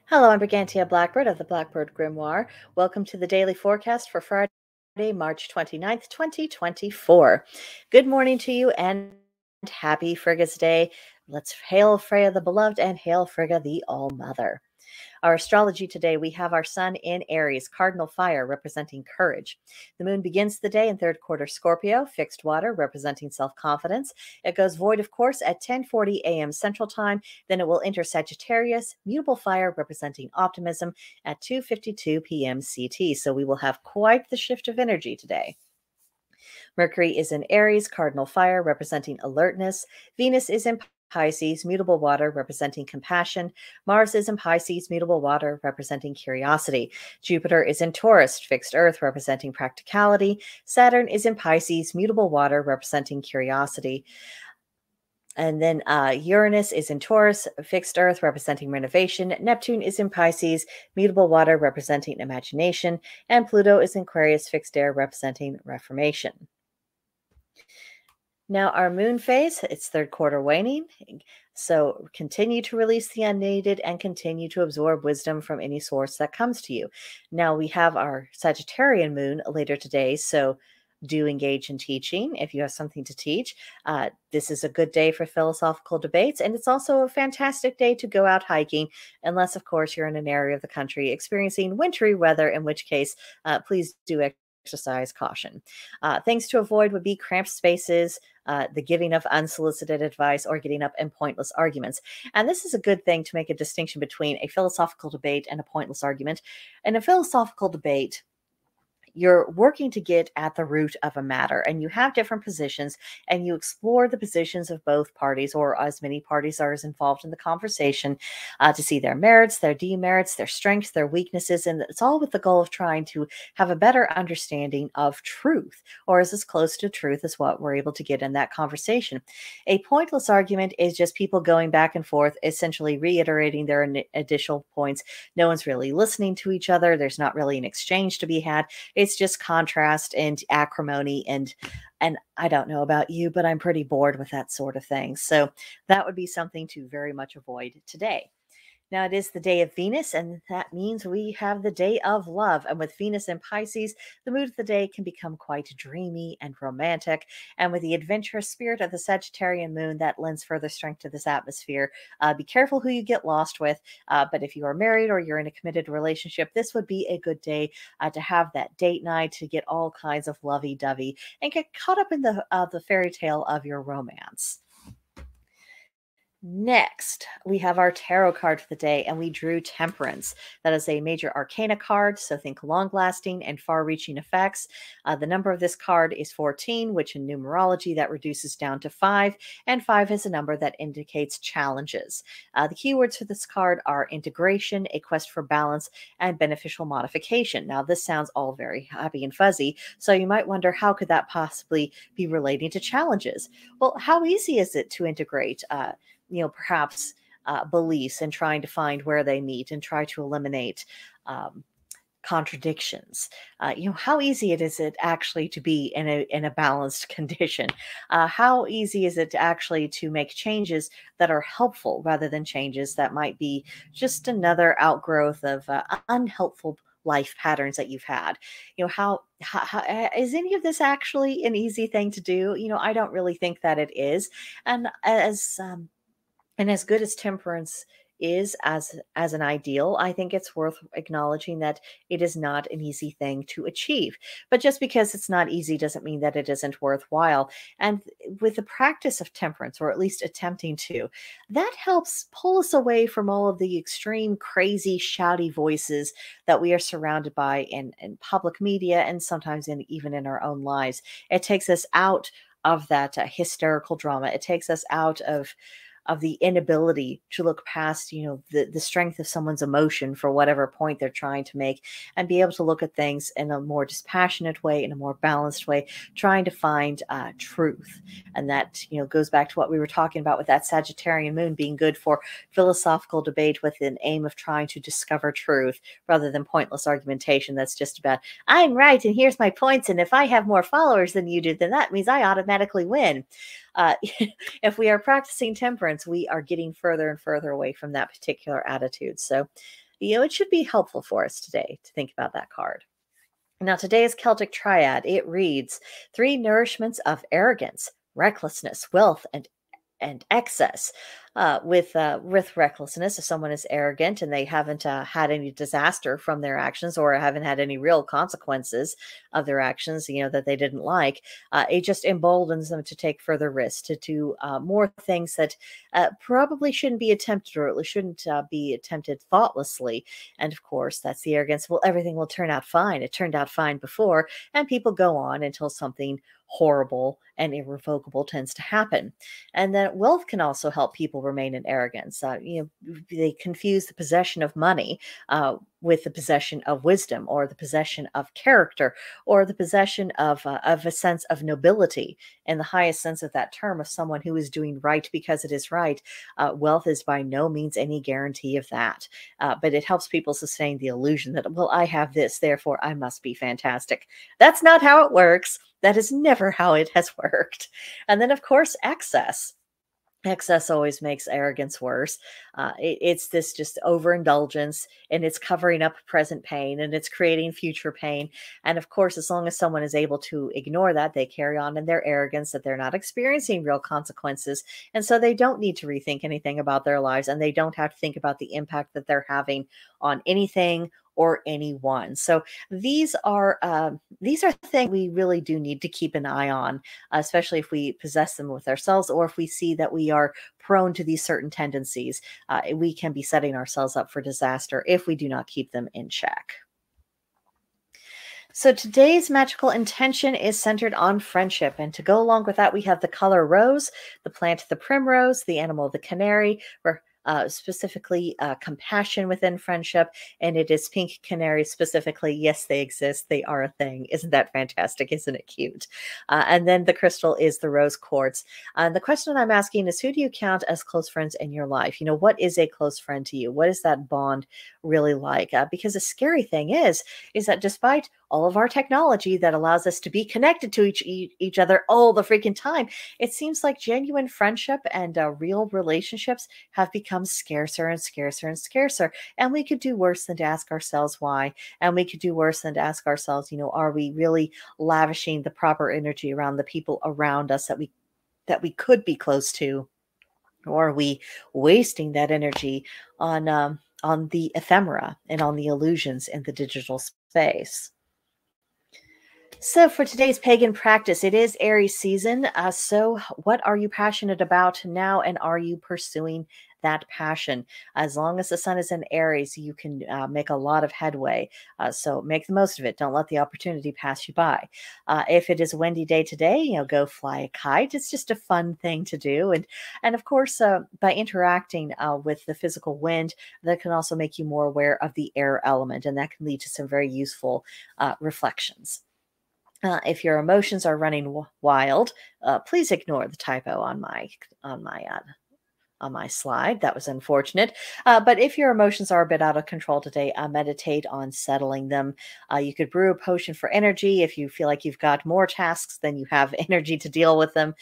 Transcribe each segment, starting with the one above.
Hello, I'm Brigantia Blackbird of the Blackbird Grimoire. Welcome to the daily forecast for Friday, March 29th, 2024. Good morning to you and happy Frigga's Day. Let's hail Freya the Beloved and hail Frigga the All-Mother. Our astrology today, we have our sun in Aries, cardinal fire, representing courage. The moon begins the day in third quarter Scorpio, fixed water, representing self-confidence. It goes void, of course, at 10:40 a.m. Central Time. Then it will enter Sagittarius, mutable fire, representing optimism, at 2:52 p.m. CT. So we will have quite the shift of energy today. Mercury is in Aries, cardinal fire, representing alertness. Venus is in Pisces, mutable water, representing compassion. Mars is in Pisces, mutable water, representing curiosity. Jupiter is in Taurus, fixed earth, representing practicality. Saturn is in Pisces, mutable water, representing curiosity. And then Uranus is in Taurus, fixed earth, representing renovation. Neptune is in Pisces, mutable water, representing imagination. And Pluto is in Aquarius, fixed air, representing reformation. Now our moon phase, it's third quarter waning. So continue to release the unneeded and continue to absorb wisdom from any source that comes to you. Now we have our Sagittarian moon later today. So do engage in teaching if you have something to teach. This is a good day for philosophical debates. And it's also a fantastic day to go out hiking, unless, of course, you're in an area of the country experiencing wintry weather, in which case, please do exercise caution. Things to avoid would be cramped spaces, the giving of unsolicited advice, or getting up in pointless arguments. And this is a good thing to make a distinction between a philosophical debate and a pointless argument. In a philosophical debate, you're working to get at the root of a matter, and you have different positions, and you explore the positions of both parties, or as many parties are as involved in the conversation, to see their merits, their demerits, their strengths, their weaknesses, and it's all with the goal of trying to have a better understanding of truth, or as close to truth as what we're able to get in that conversation. A pointless argument is just people going back and forth, essentially reiterating their additional points. No one's really listening to each other. There's not really an exchange to be had. It's just contrast and acrimony, and I don't know about you, but I'm pretty bored with that sort of thing. So that would be something to very much avoid today. Now, it is the day of Venus, and that means we have the day of love. And with Venus in Pisces, the mood of the day can become quite dreamy and romantic. And with the adventurous spirit of the Sagittarian moon, that lends further strength to this atmosphere. Be careful who you get lost with. But if you are married or you're in a committed relationship, this would be a good day to have that date night, to get all kinds of lovey-dovey and get caught up in the fairy tale of your romance. Next, we have our tarot card for the day, and we drew Temperance. That is a major arcana card, so think long-lasting and far-reaching effects. The number of this card is 14, which in numerology that reduces down to 5, and 5 is a number that indicates challenges. The keywords for this card are integration, a quest for balance, and beneficial modification. Now, this sounds all very happy and fuzzy, so you might wonder, how could that possibly be relating to challenges? Well, how easy is it to integrate perhaps beliefs, and trying to find where they meet and try to eliminate contradictions? How easy is it actually to be in a balanced condition? How easy is it to make changes that are helpful rather than changes that might be just another outgrowth of unhelpful life patterns that you've had? How is any of this actually an easy thing to do? I don't really think that it is. And as good as Temperance is as an ideal, I think it's worth acknowledging that it is not an easy thing to achieve. But just because it's not easy doesn't mean that it isn't worthwhile. And with the practice of temperance, or at least attempting to, that helps pull us away from all of the extreme, crazy, shouty voices that we are surrounded by in public media, and sometimes even in our own lives. It takes us out of that hysterical drama. It takes us out of the inability to look past, the strength of someone's emotion for whatever point they're trying to make, and be able to look at things in a more dispassionate way, in a more balanced way, trying to find truth. And that, goes back to what we were talking about with that Sagittarian moon being good for philosophical debate with an aim of trying to discover truth rather than pointless argumentation that's just about, I'm right and here's my points, and if I have more followers than you do, then that means I automatically win. If we are practicing temperance, we are getting further and further away from that particular attitude. So, it should be helpful for us today to think about that card. Now, today's Celtic triad, it reads 3 nourishments of arrogance, recklessness, wealth, and excess. With recklessness, if someone is arrogant and they haven't had any disaster from their actions, or haven't had any real consequences of their actions, that they didn't like, it just emboldens them to take further risks, to do more things that probably shouldn't be attempted, or at least shouldn't be attempted thoughtlessly. And of course, that's the arrogance. Well, everything will turn out fine. It turned out fine before, and people go on until something horrible and irrevocable tends to happen. And then wealth can also help people remain in arrogance. They confuse the possession of money with the possession of wisdom, or the possession of character, or the possession of a sense of nobility, in the highest sense of that term, of someone who is doing right because it is right. Wealth is by no means any guarantee of that, but it helps people sustain the illusion that, well, I have this, therefore I must be fantastic. That's not how it works. That is never how it has worked. And then, of course, excess. Excess always makes arrogance worse. It's this just overindulgence, and it's covering up present pain, and it's creating future pain. And of course, as long as someone is able to ignore that, they carry on in their arrogance, that they're not experiencing real consequences. And so they don't need to rethink anything about their lives, and they don't have to think about the impact that they're having on anything or anyone. So these are things we really do need to keep an eye on, especially if we possess them with ourselves, or if we see that we are prone to these certain tendencies. We can be setting ourselves up for disaster if we do not keep them in check. So today's magical intention is centered on friendship. And to go along with that, we have the color rose, the plant the primrose, the animal the canary, specifically compassion within friendship. And it is pink canary specifically. Yes, they exist. They are a thing. Isn't that fantastic? Isn't it cute? And then the crystal is the rose quartz. And the question I'm asking is, who do you count as close friends in your life? What is a close friend to you? What is that bond really like? Because the scary thing is that despite all of our technology that allows us to be connected to each other all the freaking time, it seems like genuine friendship and real relationships have become scarcer and scarcer and scarcer. And we could do worse than to ask ourselves why. And we could do worse than to ask ourselves, are we really lavishing the proper energy around the people around us that we could be close to? Or are we wasting that energy on the ephemera and on the illusions in the digital space? So for today's pagan practice, it is Aries season. So what are you passionate about now, and are you pursuing that passion? As long as the sun is in Aries, you can make a lot of headway. So make the most of it. Don't let the opportunity pass you by. If it is a windy day today, go fly a kite. It's just a fun thing to do. And of course, by interacting with the physical wind, that can also make you more aware of the air element, and that can lead to some very useful reflections. If your emotions are running wild, please ignore the typo on my slide. That was unfortunate. But if your emotions are a bit out of control today, meditate on settling them. You could brew a potion for energy if you feel like you've got more tasks than you have energy to deal with them.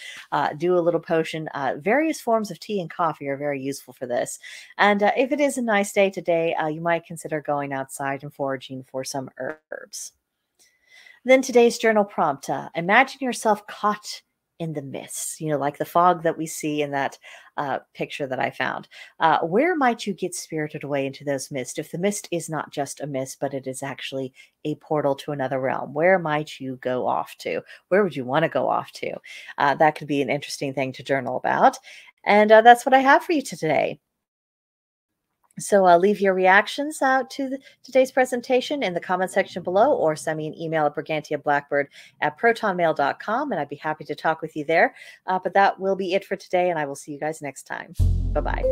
Do a little potion. Various forms of tea and coffee are very useful for this. And if it is a nice day today, you might consider going outside and foraging for some herbs. Then today's journal prompt, imagine yourself caught in the mist, like the fog that we see in that picture that I found. Where might you get spirited away into those mists? If the mist is not just a mist, but it is actually a portal to another realm, where might you go off to? Where would you want to go off to? That could be an interesting thing to journal about. And that's what I have for you today. So leave your reactions out to today's presentation in the comment section below, or send me an email at brigantiablackbird@protonmail.com, and I'd be happy to talk with you there. But that will be it for today, and I will see you guys next time. Bye-bye.